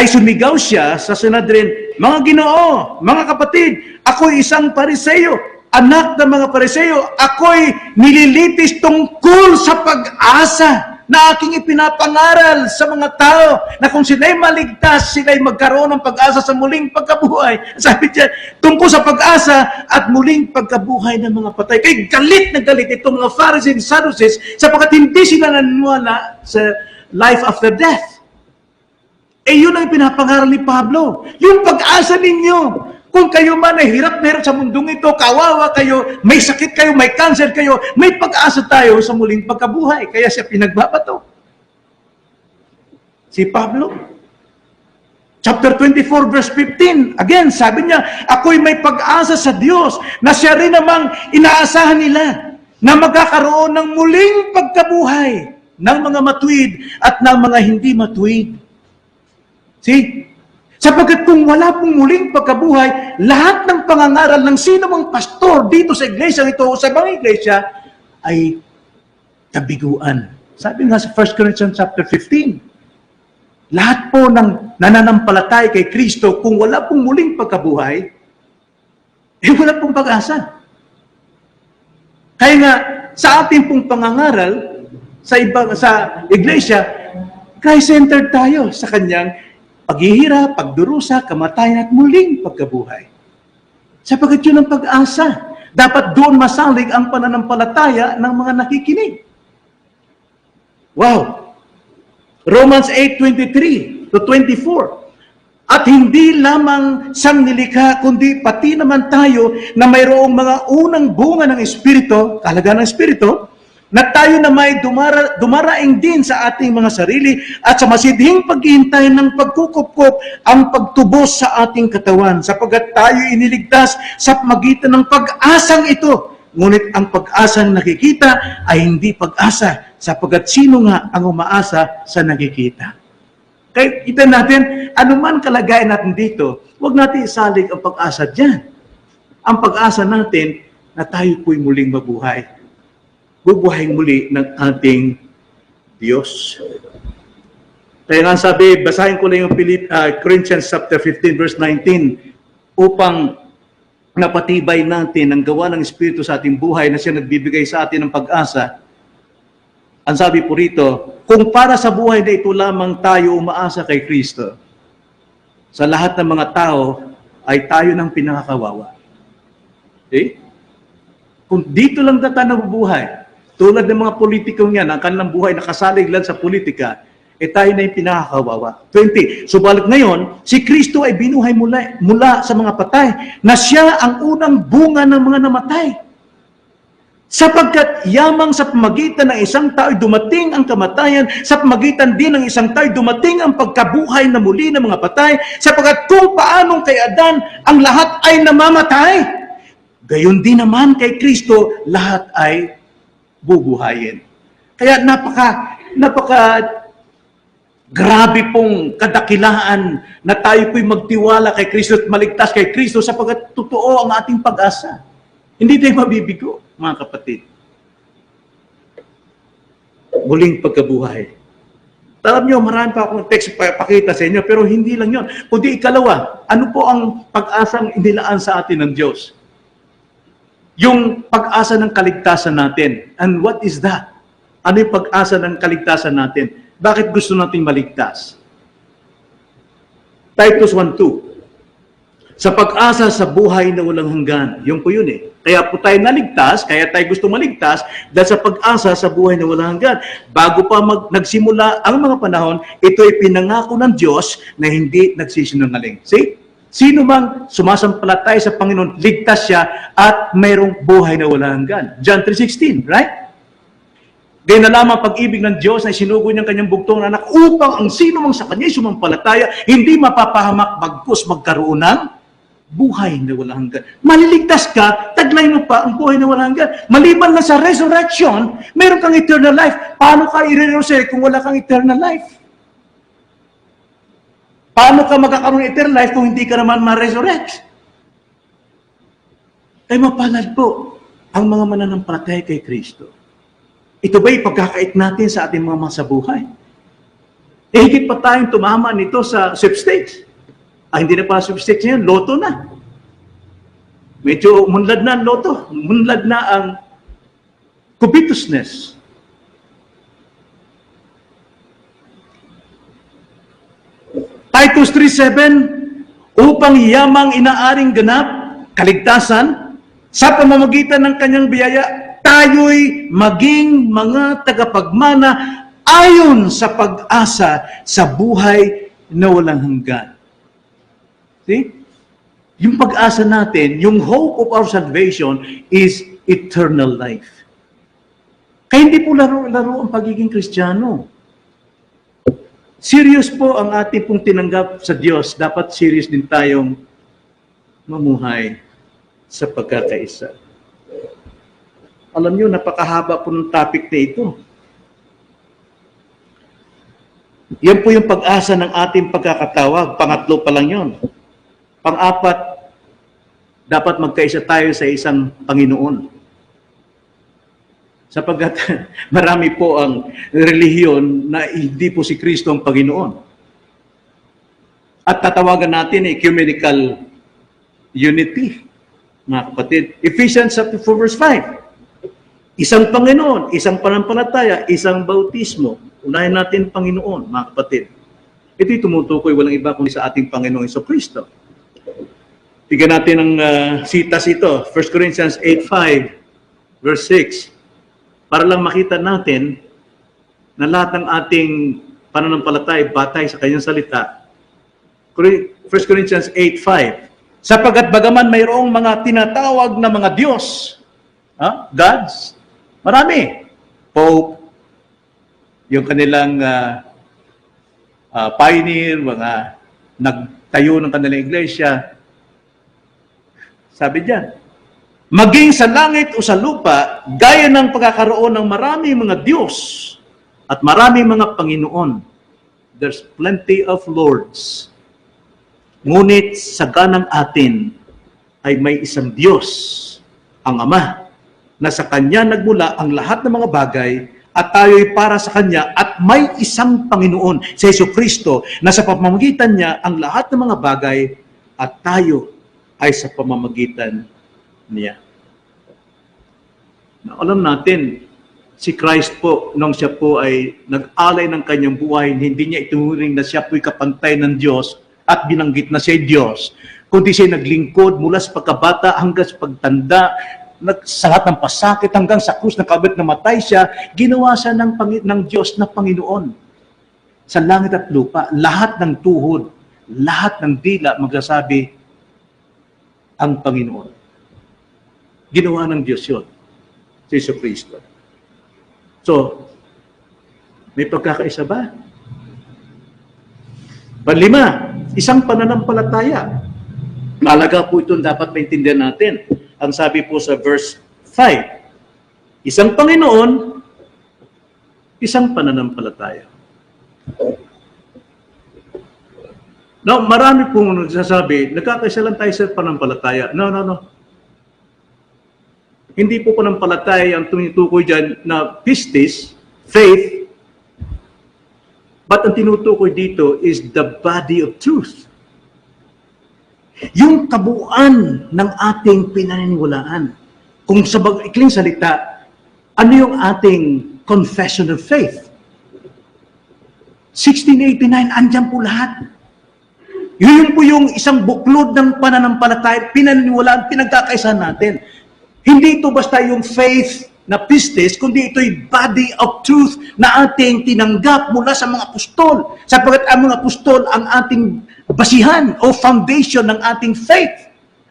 sumigaw siya sa Sanhedrin, "Mga Ginoo, mga kapatid, ako'y isang Pariseo, anak ng mga Pariseo, ako'y nililitis tungkol sa pag-asa na aking ipinapangaral sa mga tao na kung sila'y maligtas, sila'y magkaroon ng pag-asa sa muling pagkabuhay." Sabi niya, tungkol sa pag-asa at muling pagkabuhay ng mga patay. Kaya galit na galit itong mga Pharisees and Sadducees sapagkat hindi sila naniniwala sa life after death. Yun ang pinapangaral ni Pablo. Yung pag-asa ninyo. Kung kayo man ay hirap na hirap sa mundong ito, kawawa kayo, may sakit kayo, may cancer kayo, may pag-asa tayo sa muling pagkabuhay. Kaya siya pinagbabato. Si Pablo. Chapter 24 verse 15. Again, sabi niya, ako'y may pag-asa sa Diyos na siya rin namang inaasahan nila na magkakaroon ng muling pagkabuhay ng mga matuwid at ng mga hindi matuwid. See? Sapagkat kung wala pong muling pagkabuhay, lahat ng pangangaral ng sino mang pastor dito sa iglesia ito o sa mga iglesia ay kabiguan. Sabi nga sa 1 Corinthians chapter 15, lahat po ng nananampalataya kay Kristo, kung wala pong muling pagkabuhay, wala pong pag-asa. Kaya nga, sa ating pong pangangaral, sa iglesia, Christ-centered tayo sa kanyang paghihirap, pagdurusa, kamatayan at muling pagkabuhay. Sapagkat yun ang pag-asa. Dapat doon masalig ang pananampalataya ng mga nakikinig. Wow! Romans 8:23 to 24. At hindi lamang sang nilikha, kundi pati naman tayo na mayroong mga unang bunga ng Espiritu, kahalaga ng Espiritu, na tayo na may dumaraing din sa ating mga sarili at sa masidhing paghihintay ng pagkukupkup ang pagtubos sa ating katawan, sapagkat tayo iniligtas sa magitan ng pag-asang ito. Ngunit ang pag-asang nakikita ay hindi pag-asa, sapagkat sino nga ang umaasa sa nakikita? Kaya kita natin, anuman kalagayan natin dito, huwag natin isalig ang pag-asa dyan. Ang pag-asa natin na tayo po'y muling mabuhay. Bubuhay muli ng ating Diyos. Kaya nga sabi, basahin ko lang yung Corinthians chapter 15 verse 19 upang napatibay natin ang gawa ng Espiritu sa ating buhay na siya nagbibigay sa atin ng pag-asa. Ang sabi po rito, kung para sa buhay na ito lamang tayo umaasa kay Kristo, sa lahat ng mga tao ay tayo ng pinakakawawa. Okay? Kung dito lang tayo nabubuhay, tulad ng mga politikong yan, ang kanilang buhay nakasalig lang sa politika, tayo na yung pinakakawawa. 20. Subalit ngayon, si Kristo ay binuhay mula sa mga patay, na siya ang unang bunga ng mga namatay. Sapagkat yamang sa pamagitan ng isang tao dumating ang kamatayan, sa pamagitan din ng isang tao dumating ang pagkabuhay na muli ng mga patay, sapagkat kung paanong kay Adan ang lahat ay namamatay, gayon din naman kay Kristo lahat ay bubuhayin. Kaya napaka grabe pong kadakilaan na tayo po'y magtiwala kay Kristo at maligtas kay Kristo sapagkat totoo ang ating pag-asa. Hindi tayo mabibigo, mga kapatid. Muling pagkabuhay. Alam nyo, marami pa akong text pakita sa inyo, pero hindi lang yon. Kundi ikalawa, ano po ang pag-asang inilaan sa atin ng Diyos? Yung pag-asa ng kaligtasan natin. And what is that? Ano yung pag-asa ng kaligtasan natin? Bakit gusto natin maligtas? Titus 1:2. Sa pag-asa sa buhay na walang hanggan. Yung po yun eh. Kaya po tayo naligtas, kaya tayo gusto maligtas dahil sa pag-asa sa buhay na walang hanggan. Bago pa nagsimula ang mga panahon, ito ay pinangako ng Diyos na hindi nagsisinungaling. See? Sino mang sumasampalataya sa Panginoon, ligtas siya at mayroong buhay na walang hanggan. John 3:16, right? Gaya na lamang pag-ibig ng Diyos na isinugo niyang kanyang bugtong na anak upang ang sino mang sa kanya sumampalataya, hindi mapapahamak bagkus magkaroon ng buhay na walang hanggan. Maliligtas ka, taglay mo pa ang buhay na walang hanggan. Maliban na sa resurrection, meron kang eternal life. Paano ka i-resurrect kung wala kang eternal life? Paano ka magkakaroon ng eternal life kung hindi ka naman ma-resurrect? Ay mapalad po ang mga mananampalataya kay Kristo. Ito ba'y pagkakait natin sa ating mga masa buhay? Higit pa tayong tumama nito sa sweepstakes. Hindi na pa sweepstakes ngayon, loto na. Medyo munlad na ang loto. Munlad na ang covetousness. Titus 3:7, upang yamang inaaring ganap, kaligtasan, sa pamamagitan ng kanyang biyaya, tayo'y maging mga tagapagmana ayon sa pag-asa sa buhay na walang hanggan. See? Yung pag-asa natin, yung hope of our salvation is eternal life. Kaya hindi po laro-laro ang pagiging Kristiyano. Serious po ang ating pong tinanggap sa Diyos. Dapat serious din tayong mamuhay sa pagkakaisa. Alam nyo, napakahaba po ng topic na ito. Yan po yung pag-asa ng ating pagkakatawag. Pangatlo pa lang yon. Pang-apat, dapat magkaisa tayo sa isang Panginoon. Sapagkat marami po ang relihiyon na hindi po si Kristo ang Panginoon. At tatawagan natin ecumenical unity, mga kapatid. Ephesians 4 verse 5. Isang Panginoon, isang panampalataya, isang bautismo. Unahin natin Panginoon, mga kapatid. Ito'y tumutukoy walang iba kundi sa ating Panginoong Kristo. Tignan natin ang sitas ito. 1 Corinthians 8:5 verse 6. Para lang makita natin na lahat ng ating pananampalataya batay sa kanyang salita. 1 Corinthians 8:5. Sapagkat bagaman mayroong mga tinatawag na mga Diyos, gods, marami. Pope, yung kanilang pioneer, mga nagtayo ng kanilang iglesia. Sabi diyan, maging sa langit o sa lupa, gaya ng pagkakaroon ng maraming mga Diyos at maraming mga Panginoon. There's plenty of lords. Ngunit sa ganang atin ay may isang Diyos, ang Ama, na sa Kanya nagmula ang lahat ng mga bagay at tayo'y para sa Kanya at may isang Panginoon, si Jesucristo, na sa pamamagitan niya ang lahat ng mga bagay at tayo ay sa pamamagitan niya. Na alam natin, si Christ po, nung siya po ay nag-alay ng kanyang buhay, hindi niya ituring na siya po'y kapantay ng Diyos at binanggit na siya Diyos, kundi siya naglingkod mula sa pagkabata hanggang sa pagtanda, sa lahat ng pasakit hanggang sa krus na kabit na matay siya, ginawa siya ng Diyos na Panginoon. Sa langit at lupa, lahat ng tuhod, lahat ng dila magsasabi, ang Panginoon. Ginawa ng Diyos yun, si Jesucristo. So, may pagkakaisa ba? Panlima, isang pananampalataya. Malaga po ito dapat maintindihan natin. Ang sabi po sa verse 5, isang Panginoon, isang pananampalataya. Now, marami pong nagsasabi, nagkakaisa lang tayo sa pananampalataya. No. Hindi po pananampalataya ang tumitukoy dyan na pistis, faith, But ang tinutukoy dito is the body of truth. Yung kabuuan ng ating pinaniniwalaan. Kung sa ikling salita, ano yung ating confession of faith? 1689, andyan po lahat. Yun po yung isang buklod ng pananampalataya, pinaniniwalaan, pinagkakaisahan natin. Hindi ito basta yung faith na pistis, kundi ito'y body of truth na ating tinanggap mula sa mga apostol. Sapagkat ang mga apostol ang ating basihan o foundation ng ating faith.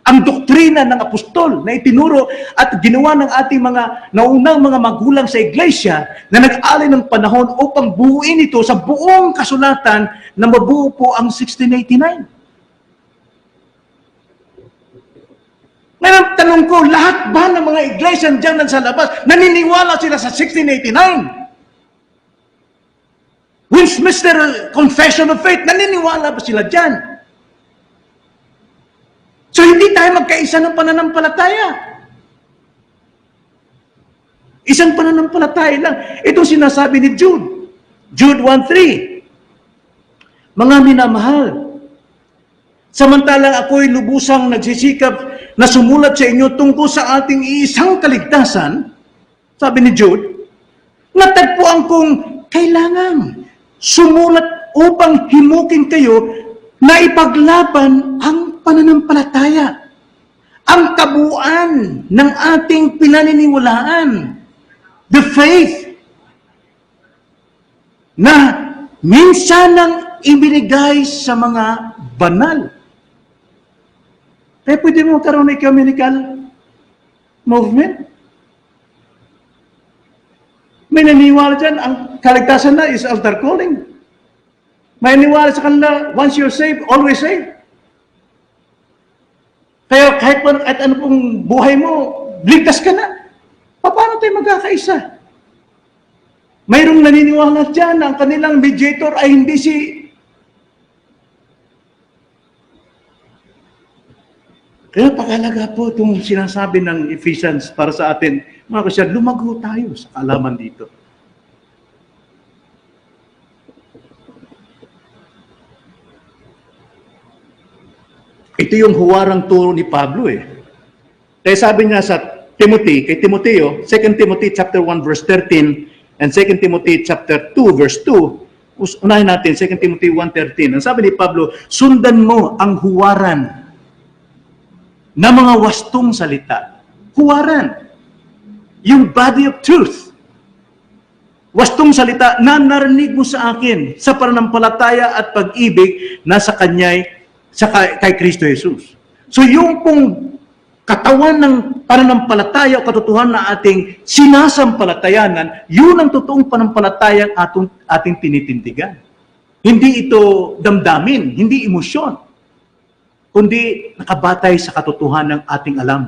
Ang doktrina ng apostol na itinuro at ginawa ng ating mga naunang mga magulang sa iglesia na nag-alay ng panahon upang buuin ito sa buong kasulatan na mabuo po ang 1689. Ngayon, tanong ko, lahat ba ng mga iglesia dyan sa labas, naniniwala sila sa 1689? Westminster Confession of Faith, naniniwala ba sila dyan? So, hindi tayo magkaisa ng pananampalataya. Isang pananampalataya lang. Itong sinasabi ni Jude. Jude 1:3. Mga minamahal, samantalang ako'y lubusang nagsisikap na sumulat sa inyo tungkol sa ating iisang kaligtasan, sabi ni Jude, natagpuan kong kailangan sumulat upang himukin kayo na ipaglaban ang pananampalataya, ang kabuuan ng ating pinaniniwalaan, the faith na minsan nang ibinigay sa mga banal. Kaya pwede mo karoon ng ecumenical movement. May naniwala dyan, ang kaligtasan na is altar calling. May naniwala sa kanila, once you're saved, always saved. Kaya kahit ano pong buhay mo, ligtas ka na. Paano tayo magkakaisa? Mayroong naniniwala dyan na ang kanilang mediator ay hindi si kaya pag-alaga po itong sinasabi ng Ephesians para sa atin, mga Kristiyan, lumago tayo sa kaalaman dito. Ito yung huwarang turo ni Pablo eh. Kaya sabi niya sa Timothy, kay Timoteo, 2 Timothy chapter 1 verse 13 and 2 Timothy chapter 2 verse 2, unahin natin 2 Timothy 1:13. Ang sabi ni Pablo, sundan mo ang huwaran na mga wastong salita. Huwaran. Yung body of truth. Wastong salita na narinig mo sa akin sa pananampalataya at pag-ibig na sa kanya'y kay Kristo Jesus. So yung pong katawan ng pananampalataya o katotohanan na ating sinasampalatayanan, yun ang totoong pananampalataya ating tinitindigan. Hindi ito damdamin, hindi emosyon, kundi nakabatay sa katotohanan ng ating alam.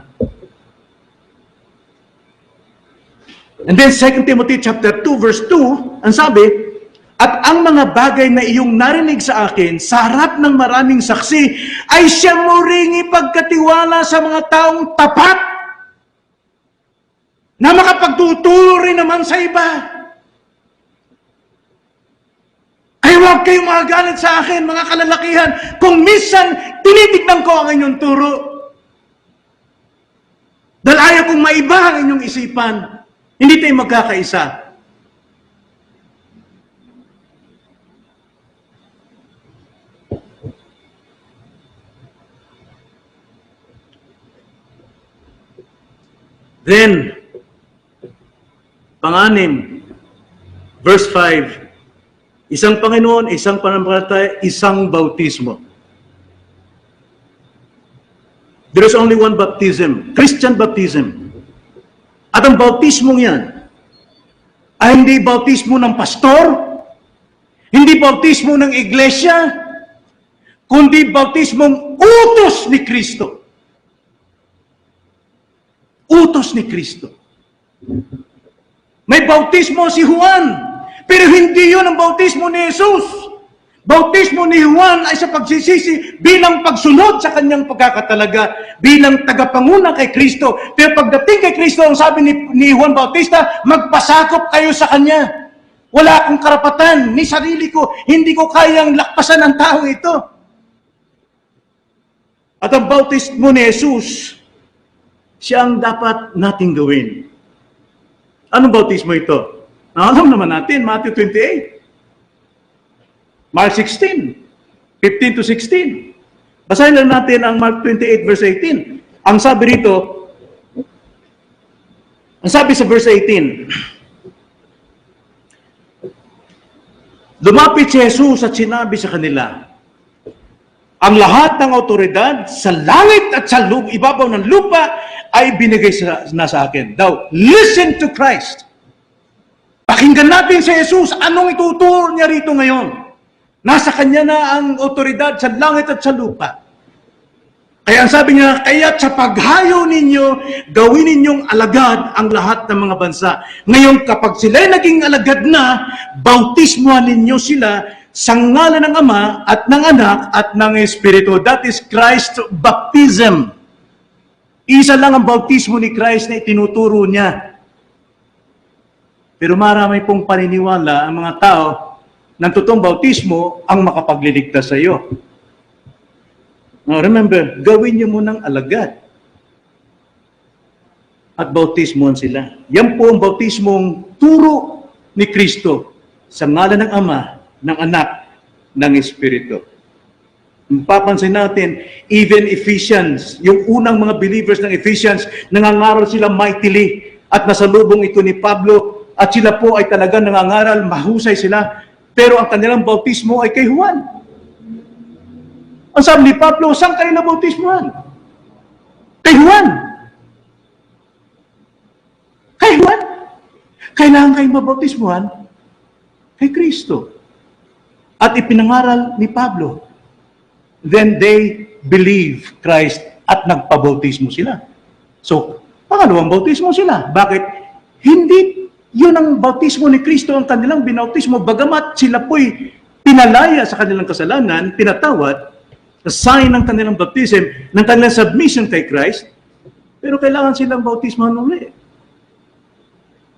And then 2 Timothy chapter 2 verse 2, ang sabi, at ang mga bagay na iyong narinig sa akin sa harap ng maraming saksi ay siya mo ring ipagkatiwala sa mga taong tapat na makapagtuturo rin naman sa iba. Ay huwag kayong magagalit sa akin, mga kalalakihan, kung minsan tinitignan ko ang inyong turo. Dahil ayaw kong maiba ang inyong isipan. Hindi tayo magkakaisa. Then, pang-anim, verse 5, isang Panginoon, isang pananampalataya, isang bautismo. There is only one baptism, Christian baptism. At ang bautismong yan ay hindi bautismo ng pastor, hindi bautismo ng iglesia, kundi bautismong utos ni Kristo. Utos ni Kristo. May bautismo si Juan, pero hindi yun ang bautismo ni Jesus. Bautismo ni Juan ay sa pagsisisi bilang pagsunod sa kanyang pagkakatalaga, bilang tagapanguna kay Kristo. Pero pagdating kay Kristo, ang sabi ni Juan Bautista, magpasakop kayo sa kanya. Wala akong karapatan, ni sarili ko, hindi ko kayang lakpasan ang tao ito. At ang bautismo ni Jesus, siya ang dapat nating gawin. Anong bautismo ito? Alam naman natin, Matthew 28. Mark 16, 15 to 16. Basahin lang natin ang Mark 28 verse 18. Ang sabi rito, ang sabi sa verse 18, lumapit si Jesus at sinabi sa kanila, ang lahat ng autoridad sa langit at sa ibabaw ng lupa ay binigay na sa akin. Daw, listen to Christ. Pakinggan natin si Jesus. Anong ituturo niya rito ngayon? Nasa kanya na ang autoridad sa langit at sa lupa. Kaya ang sabi niya, kaya't sa paghayo ninyo, gawin ninyong alagad ang lahat ng mga bansa. Ngayon, kapag sila'y naging alagad na, bautismuhan ninyo sila sa ngalan ng Ama at ng Anak at ng Espiritu. That is Christ baptism. Isa lang ang bautismo ni Christ na itinuturo niya. Pero marami pong paniniwala ang mga tao ng totoong bautismo ang makapagliligtas sa iyo. Now remember, gawin niyo munang alagad. At bautismohan sila. Yan po ang bautismong turo ni Kristo sa ngalan ng Ama, ng Anak, ng Espiritu. Papansin natin, even Ephesians, yung unang mga believers ng Ephesians, nangangaral sila mightily at nasalubong ito ni Pablo at sila po ay talagang nangangaral, mahusay sila. Pero ang kanilang bautismo ay kay Juan. Ang sabi ni Pablo, saan kayo na bautismohan? Kay Juan. Kay Juan. Kailangan kayong mabautismohan kay Kristo. At ipinangaral ni Pablo. Then they believe Christ at nagpabautismo sila. So, pangalawang bautismo sila. Bakit? Hindi yun ang bautismo ni Kristo, ang kanilang binautismo, bagamat sila po'y pinalaya sa kanilang kasalanan, pinatawad, sa sign ng kanilang baptism, ng kanilang submission kay Christ, pero kailangan silang bautismohan uli.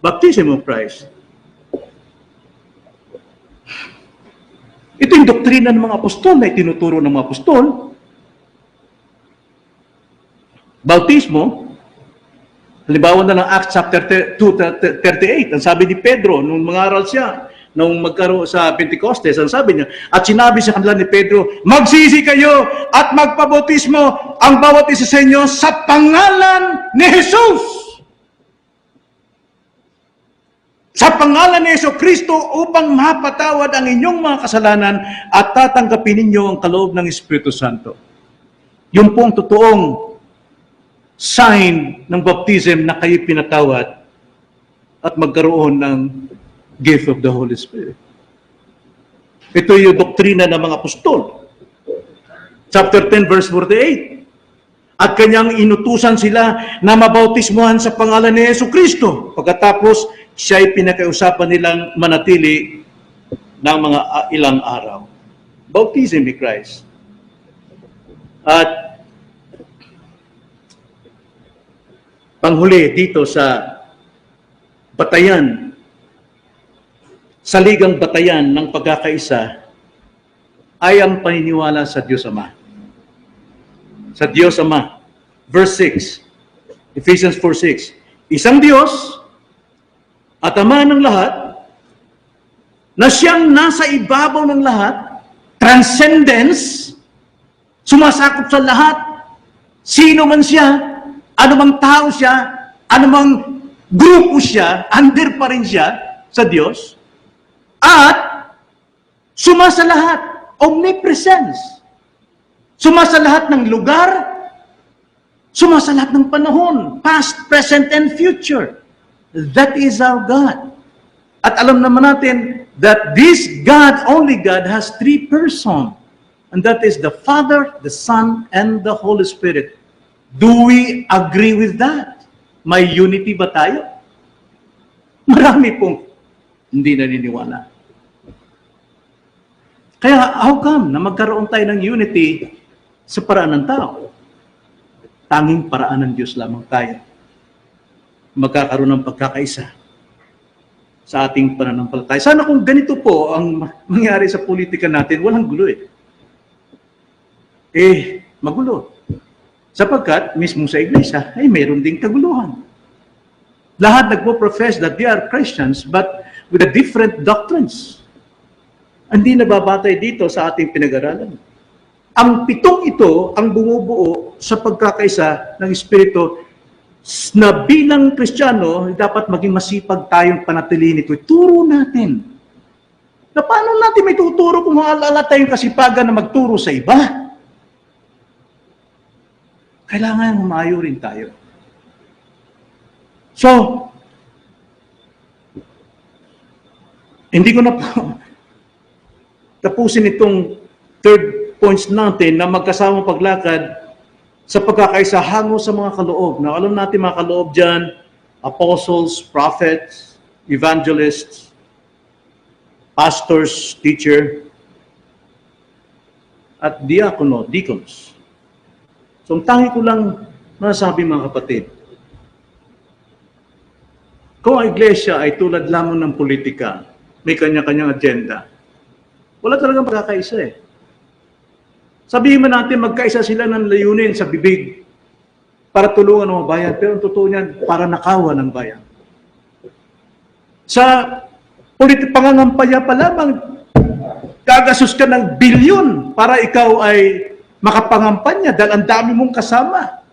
Baptism of Christ. Ito yung doktrina ng mga apostol na itinuturo ng mga apostol. Bautismo, halimbawa na ng Acts chapter 2:38, ang sabi ni Pedro, nung mangaral siya, nung magkaroon sa Pentecostes, ang sabi niya, at sinabi sa kanila ni Pedro, magsisi kayo at magpabautismo ang bawat isa sa inyo sa pangalan ni Jesus. Sa pangalan ni Yesu Kristo upang mapatawad ang inyong mga kasalanan at tatanggapin ninyo ang kaloob ng Espiritu Santo. Yun po ang totoong sign ng baptism na kayo pinatawad at magkaroon ng gift of the Holy Spirit. Ito yung doktrina ng mga apostol. Chapter 10 verse 48. At kanyang inutusan sila na mabautismuhan sa pangalan ni Yesu Kristo. Pagkatapos, siya ay pinakausapan nilang manatili ng mga ilang araw. Bautism ni Christ. At panghuli dito sa batayan, saligang batayan ng pagkakaisa ay ang paniniwala sa Diyos Ama. Sa Diyos Ama. Verse 6, Ephesians 4:6, isang Diyos at Ama ng lahat, na siyang nasa ibabaw ng lahat, transcendence, sumasakop sa lahat, sino man siya, anumang tao siya, anumang grupo siya, under pa rin siya sa Diyos, at sumasa lahat, omnipresence, sumasa lahat ng lugar, sumasa lahat ng panahon, past, present, and future. That is our God. At alam naman natin that this God, only God, has three persons. And that is the Father, the Son, and the Holy Spirit. Do we agree with that? May unity ba tayo? Marami pong hindi naniniwala. Kaya how come na magkaroon tayo ng unity sa paraan ng tao? Tanging paraan ng Diyos lamang tayo magkakaroon ng pagkakaisa. sa ating pananampalataya. Sana kung ganito po ang mangyari sa politika natin, walang gulo eh. Magulo. Sapagkat mismo sa iglesia ay mayroon ding kaguluhan. Lahat nagpo-profess that they are Christians but with a different doctrines. Hindi nababatay dito sa ating pinag-aralan. Ang pitong ito ang bumubuo sa pagkakaisa ng Espiritu na bilang Kristiyano, dapat maging masipag tayong panatilihin ito. Turo natin. Na paano natin may tuturo kung wala tayong kasipagan na magturo sa iba? Kailangan humayo rin tayo. So, hindi ko na po tapusin itong third points natin na magkasamang paglakad sa pagkakaisa hango sa mga kaloob. Na alam natin mga kaloob dyan, apostles, prophets, evangelists, pastors, teacher, at diakono, deacons. So, ang tangi ko lang masasabi mga kapatid, kung ang iglesia ay tulad lamang ng politika, may kanya-kanyang agenda, wala talagang pagkakaisa eh. Sabihin mo natin, magkaisa sila ng layunin sa bibig para tulungan ng mga bayan, pero ang totoo niyan, para nakawan ng bayan. Sa pangangampanya pa lamang, gagasos ka ng bilyon para ikaw ay makapangampanya dahil ang dami mong kasama.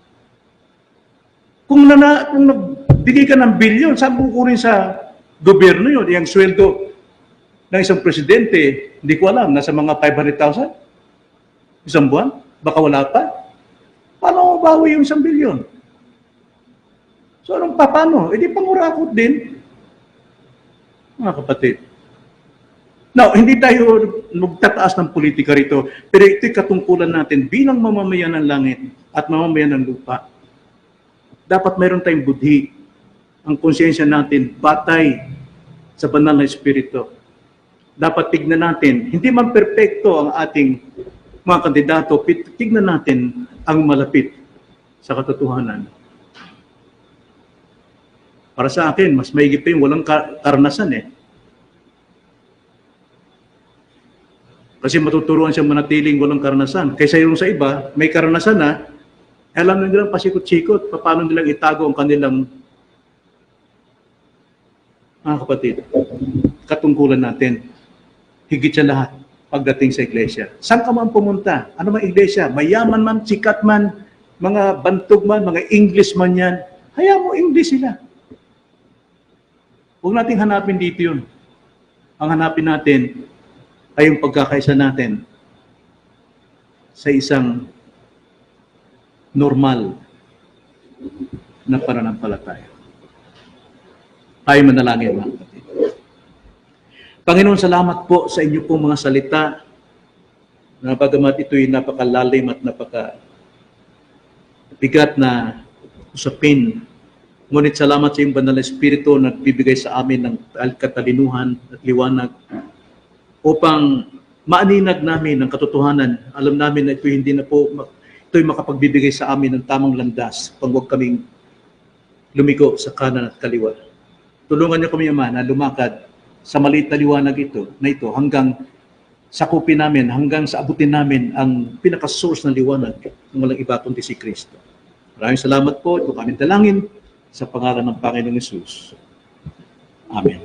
Kung nagbigay ka ng bilyon, saan kukunin sa gobyerno yun? Yung sweldo ng isang presidente, hindi ko alam, nasa mga 500,000? Isang buwan? Baka wala pa? Paano mabawi yung 1 bilyon? So anong paano? Di pangurakot din. Mga kapatid. Now, hindi tayo magtataas ng politika rito, pero ito'y katungkulan natin bilang mamamayan ng langit at mamamayan ng lupa. Dapat mayroon tayong budhi. Ang konsyensya natin, batay sa banal na Espiritu. Dapat tignan natin, hindi man perpekto ang ating mga kandidato, tignan natin ang malapit sa katotohanan. Para sa akin, mas mahigit pa yung walang karanasan eh. Kasi matuturuan siya manatiling walang karanasan. Kaysa yung sa iba, may karanasan na, alam na nilang pasikot-sikot, paano nilang itago ang kanilang mga kapatid. Katungkulan natin, higit sa lahat, pagdating sa iglesia. Saan ka man pumunta? Ano man iglesia? Mayaman man, sikat man, mga bantog man, mga English man yan. Hayaan mo English sila. Huwag nating hanapin dito yun. Ang hanapin natin ay yung pagkakaisa natin sa isang normal na pananampalataya. Tayo manalangin, mga kapatid. Panginoon, salamat po sa inyo pong mga salita na bagamat ito'y napakalalim at napakabigat na usapin. Ngunit salamat sa iyong banal na Espiritu na nagbibigay sa amin ng katalinuhan at liwanag upang maaninag namin ang katotohanan. Alam namin na ito'y ito'y makapagbibigay sa amin ng tamang landas pag huwag kaming lumiko sa kanan at kaliwa. Tulungan niyo kami, Ama, na lumakad sa maliit na liwanag ito hanggang sakupin namin, hanggang sa abutin namin ang pinaka-source ng liwanag ng walang iba kundi si Kristo. Maraming salamat po. Ito kami dalangin sa pangalan ng Panginoong Hesus. Amen.